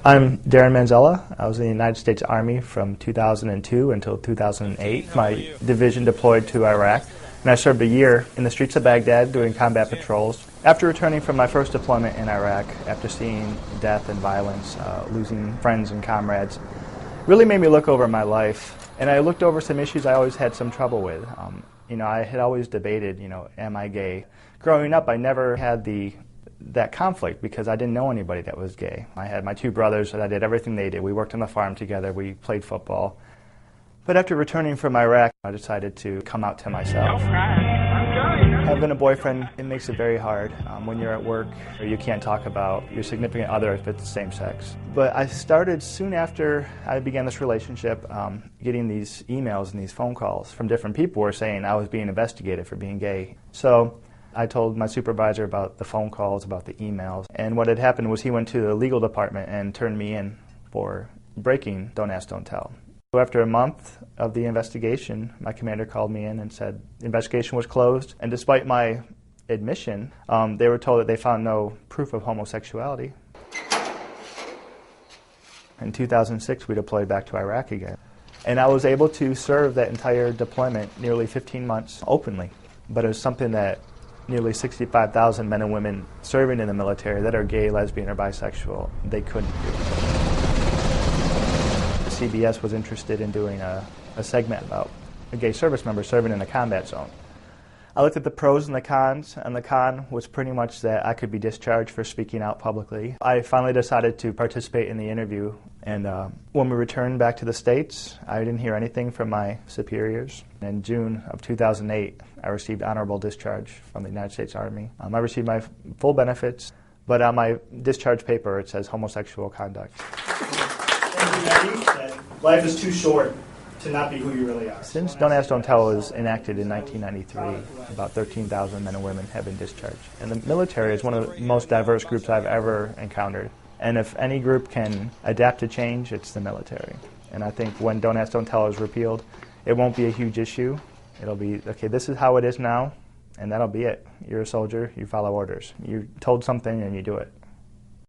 I'm Darren Manzella. I was in the United States Army from 2002 until 2008. My division deployed to Iraq, and I served a year in the streets of Baghdad doing combat patrols. After returning from my first deployment in Iraq, after seeing death and violence, losing friends and comrades, really made me look over my life. And I looked over some issues I always had some trouble with. I had always debated, am I gay? Growing up, I never had that conflict because I didn't know anybody that was gay. I had my two brothers, and I did everything they did. We worked on the farm together, we played football. But after returning from Iraq, I decided to come out to myself. Having a boyfriend, it makes it very hard. When you're at work, you can't talk about your significant other if it's the same sex. But I started soon after I began this relationship getting these emails and these phone calls from different people who were saying I was being investigated for being gay. So I told my supervisor about the phone calls, about the emails, and what had happened was he went to the legal department and turned me in for breaking Don't Ask, Don't Tell. So after a month of the investigation, my commander called me in and said the investigation was closed, and despite my admission, they were told that they found no proof of homosexuality. In 2006, we deployed back to Iraq again, and I was able to serve that entire deployment, nearly 15 months, openly. But it was something that nearly 65,000 men and women serving in the military that are gay, lesbian, or bisexual, they couldn't do. CBS was interested in doing a segment about a gay service member serving in a combat zone. I looked at the pros and the cons, and the con was pretty much that I could be discharged for speaking out publicly. I finally decided to participate in the interview, and when we returned back to the States, I didn't hear anything from my superiors. In June of 2008, I received honorable discharge from the United States Army. I received my full benefits, but on my discharge paper it says homosexual conduct. Life is too short to not be who you really are. Since Don't Ask, Don't Tell was enacted in 1993, about 13,000 men and women have been discharged. And the military is one of the most diverse groups I've ever encountered. And if any group can adapt to change, it's the military. And I think when Don't Ask, Don't Tell is repealed, it won't be a huge issue. It'll be, okay, this is how it is now, and that'll be it. You're a soldier, you follow orders. You're told something and you do it.